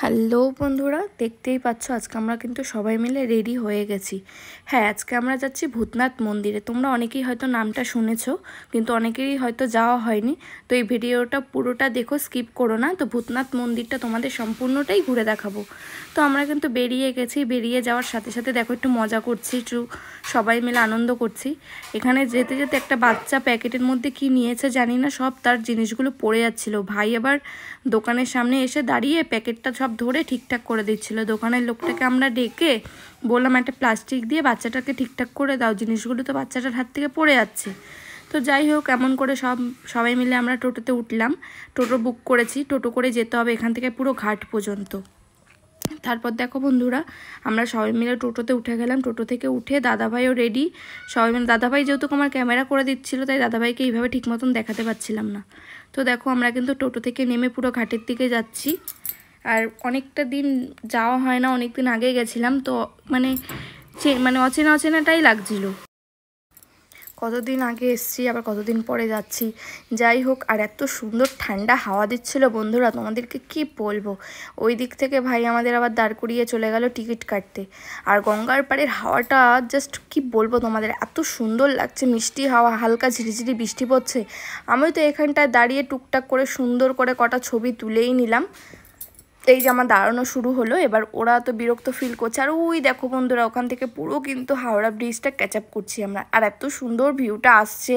Hello বন্ধুরা, দেখতেই পাচ্ছ আজকে আমরা কিন্তু সবাই মিলে রেডি হয়ে গেছি। হ্যাঁ, আজকে আমরা যাচ্ছি ভূতনাথ মন্দিরে। তোমরা অনেকেই হয়তো নামটা শুনেছো, কিন্তু অনেকেরই হয়তো যাওয়া হয়নি। তো এই ভিডিওটা পুরোটা দেখো, স্কিপ করো না। তো ভূতনাথ মন্দিরটা তোমাদের সম্পূর্ণটাই ঘুরে দেখাবো। তো আমরা কিন্তু বেরিয়ে গেছি। বেরিয়ে যাওয়ার সাথে সাথে দেখো একটু মজা করছি, একটু সবাই মিলে আনন্দ করছি। এখানে যেতে যেতে একটা বাচ্চা প্যাকেটের মধ্যে কি নিয়েছে জানি না, সব তার জিনিসগুলো পড়ে যাচ্ছিল। ভাই আবার দোকানের সামনে এসে দাঁড়িয়ে প্যাকেটটা সব ধরে ঠিকঠাক করে দিচ্ছিল। দোকানের লোকটাকে আমরা ডেকে বললাম একটা প্লাস্টিক দিয়ে বাচ্চাটাকে ঠিকঠাক করে দাও, জিনিসগুলো তো বাচ্চাটার হাত থেকে পড়ে যাচ্ছে। তো যাই হোক, এমন করে সবাই মিলে আমরা টোটোতে উঠলাম। টোটো বুক করেছি, টোটো করে যেতে হবে এখান থেকে পুরো ঘাট পর্যন্ত। তারপর দেখো বন্ধুরা, আমরা সবাই মিলে টোটোতে উঠে গেলাম। টোটো থেকে উঠে দাদাভাইও রেডি। সবাই মিলে, দাদাভাই যেহেতু আমার ক্যামেরা করে দিচ্ছিলো, তাই দাদাভাইকে এইভাবে ঠিক মতন দেখাতে পারছিলাম না। তো দেখো আমরা কিন্তু টোটো থেকে নেমে পুরো ঘাটের দিকে যাচ্ছি। আর অনেকটা দিন যাওয়া হয় না, অনেক দিন আগে গেছিলাম, তো মানে অচেনা অচেনাটাই লাগছিলো। কতদিন আগে এসছি, আবার কতদিন পরে যাচ্ছি। যাই হোক, আর এত সুন্দর ঠান্ডা হাওয়া দিচ্ছিল বন্ধুরা, তোমাদেরকে কি বলবো। ওই দিক থেকে ভাই আমাদের আবার দাঁড় করিয়ে চলে গেল টিকিট কাটতে। আর গঙ্গার পাড়ের হাওয়াটা জাস্ট কি বলবো তোমাদের, এত সুন্দর লাগছে। মিষ্টি হাওয়া, হালকা ঝিরিঝিরি বৃষ্টি পড়ছে। আমি তো এখানটায় দাঁড়িয়ে টুকটাক করে সুন্দর করে কটা ছবি তুলেই নিলাম। এই যে আমার দাঁড়ানো শুরু হলো, এবার ওরা তো বিরক্ত ফিল করছে। আর ওই দেখো বন্ধুরা, ওখান থেকে পুরো কিন্তু হাওড়া ব্রিজটা ক্যাচ আপ করছি আমরা। আর এত সুন্দর ভিউটা আসছে,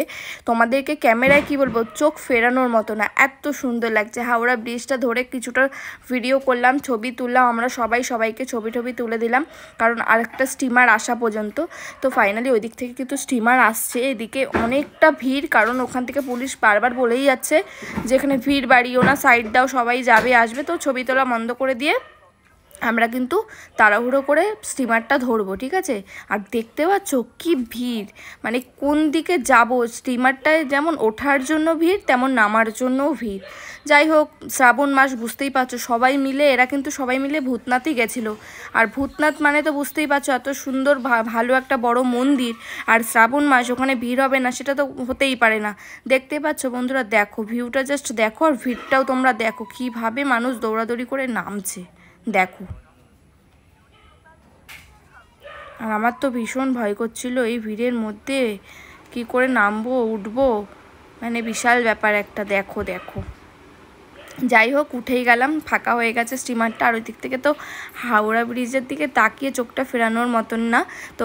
তোমাদেরকে ক্যামেরায় কি বলবো, চোখ ফেরানোর মতো না, এত সুন্দর লাগছে। হাওড়া ব্রিজটা ধরে কিছুটা ভিডিও করলাম, ছবি তুললাম। আমরা সবাইকে ছবি তুলে দিলাম, কারণ আরেকটা স্টিমার আসা পর্যন্ত। তো ফাইনালি ওই দিক থেকে কিন্তু স্টিমার আসছে। এদিকে অনেকটা ভিড়, কারণ ওখান থেকে পুলিশ বারবার বলেই যাচ্ছে যেখানে ভিড় বাড়িও না, সাইড দাও, সবাই যাবে আসবে। তো ছবি তোলা বন্ধ করে দিয়ে আমরা কিন্তু তাড়াহুড়ো করে স্টিমারটা ধরবো, ঠিক আছে। আর দেখতে পাচ্ছ কি ভিড়, মানে কোন দিকে যাব। স্টিমারটায় যেমন ওঠার জন্য ভিড়, তেমন নামার জন্যও ভিড়। যাই হোক, শ্রাবণ মাস, বুঝতেই পারছো, এরা কিন্তু সবাই মিলে ভূতনাথই গেছিলো। আর ভূতনাথ মানে তো বুঝতেই পারছো, এত সুন্দর ভালো একটা বড় মন্দির। আর শ্রাবণ মাস, ওখানে ভিড় হবে না সেটা তো হতেই পারে না। দেখতে পাচ্ছ বন্ধুরা, দেখো ভিউটা জাস্ট দেখো, আর ভিড়টাও তোমরা দেখো কীভাবে মানুষ দৌড়াদৌড়ি করে নামছে, দেখো। আর আমার তো ভীষণ ভয় করছিল এই ভিড়ের মধ্যে কি করে নামবো উঠবো, মানে বিশাল ব্যাপার একটা। দেখো দেখো, যাই হোক উঠেই গেলাম, ফাঁকা হয়ে গেছে স্টিমারটা। আর ওই দিক থেকে তো হাওড়া ব্রিজের দিকে তাকিয়ে চোখটা ফেরানোর মতন না। তো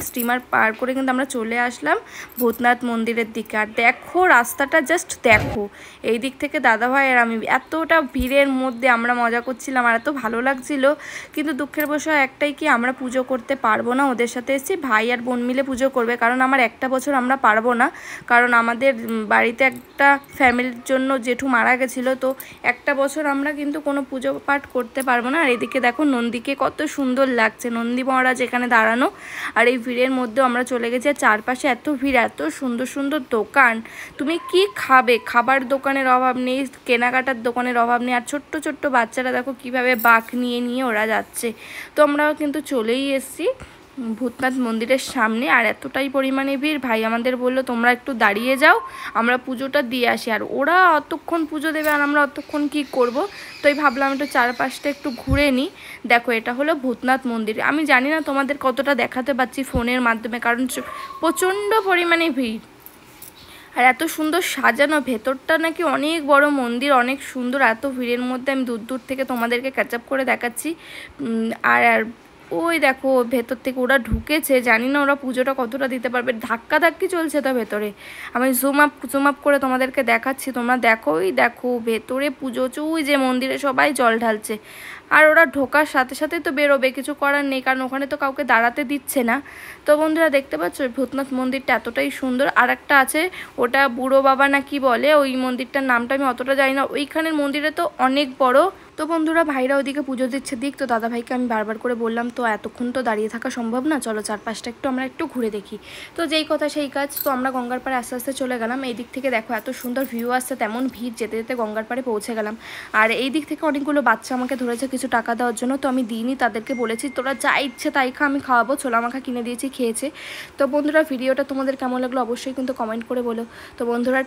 স্টিমার পার করে কিন্তু আমরা চলে আসলাম ভূতনাথ মন্দিরের দিকে। আর দেখো রাস্তাটা জাস্ট দেখো, এই দিক থেকে দাদাভাই আর আমি এতটা ভিড়ের মধ্যে আমরা মজা করছিলাম, আর এত ভালো লাগছিল। কিন্তু দুঃখের বিষয় একটাই, কি আমরা পুজো করতে পারবো না। ওদের সাথে এসেছি, ভাই আর বোন মিলে পুজো করবে, কারণ আমার একটা বছর আমরা পারবো না, কারণ আমাদের বাড়িতে একটা ফ্যামিলির জন্য জেঠু মারা গেছিলো। তো একটা বছর আমরা কিন্তু কোনো পুজো পাঠ করতে পারবো না। আর এদিকে দেখো নন্দীকে কত সুন্দর লাগছে, নন্দী মহারাজ এখানে দাঁড়ানো। আর এই ভিড়ের মধ্যেও আমরা চলে গেছি। আর চারপাশে এত ভিড়, এত সুন্দর সুন্দর দোকান, তুমি কি খাবে, খাবার দোকানের অভাব নেই, কেনাকাটার দোকানের অভাব নেই। আর ছোট্ট ছোট্ট বাচ্চারা দেখো কিভাবে বাঁক নিয়ে নিয়ে ওরা যাচ্ছে। তো আমরাও কিন্তু চলেই এসেছি ভূতনাথ মন্দিরের সামনে। আর এতটাই পরিমাণে ভিড়, ভাই আমাদের বললো তোমরা একটু দাঁড়িয়ে যাও, আমরা পুজোটা দিয়ে আসি। আর ওরা অতক্ষণ পুজো দেবে, আর আমরা অতক্ষণ কি করব। তো ভাবলাম একটু চারপাশটা একটু ঘুরে নিই। দেখো, এটা হলো ভূতনাথ মন্দির। আমি জানি না তোমাদের কতটা দেখাতে পারছি ফোনের মাধ্যমে, কারণ প্রচণ্ড পরিমাণে ভিড়। আর এত সুন্দর সাজানো, ভেতরটা নাকি অনেক বড় মন্দির, অনেক সুন্দর। এত ভিড়ের মধ্যে আমি দূর দূর থেকে তোমাদেরকে ক্যাচ আপ করে দেখাচ্ছি। আর ওই দেখো ভেতর থেকে ওরা ঢুকেছে, জানি না ওরা পুজোটা কতটা দিতে পারবে। ধাক্কি চলছে তো ভেতরে, আমি জুম আপ করে তোমাদেরকে দেখাচ্ছি, তোমরা দেখো। ওই দেখো ভেতরে পুজো, ওই যে মন্দিরে সবাই জল ঢালছে। আর ওরা ঢোকার সাথে সাথে তো বেরোবে, কিছু করার নেই, কারণ ওখানে তো কাউকে দাঁড়াতে দিচ্ছে না। তো বন্ধুরা দেখতে পাচ্ছ ভূতনাথ মন্দিরটা এতটাই সুন্দর। আর একটা আছে, ওটা বুড়ো বাবা না কি বলে, ওই মন্দিরটার নামটা আমি অতটা জানি না। ওইখানের মন্দিরে তো অনেক বড়। তো বন্ধুরা, ভাইরা ওইদিকে পুজো দিচ্ছে দিক, তো দাদাভাইকে আমি বারবার করে বললাম তো এতক্ষণ তো দাঁড়িয়ে থাকা সম্ভব না, চলো চারপাশটা আমরা একটু ঘুরে দেখি। তো যেই কথা সেই কাজ, তো আমরা গঙ্গার পাড়ে আস্তে আস্তে চলে গেলাম। এই দিক থেকে দেখো এত সুন্দর ভিউ আসছে, তেমন ভিড়, যেতে যেতে গঙ্গার পাড়ে পৌঁছে গেলাম। আর এই দিক থেকে অনেকগুলো বাচ্চা আমাকে ধরেছে কিছু টাকা দেওয়ার জন্য, তো আমি দিইনি, তাদেরকে বলেছি তোরা যা ইচ্ছে তাই খা, আমি খাওয়াবো। ছোলা মাখা কিনে দিয়েছি, খেয়েছে। তো বন্ধুরা, ভিডিওটা তোমাদের কেমন লাগলো অবশ্যই কিন্তু কমেন্ট করে বলো। তো বন্ধুরা,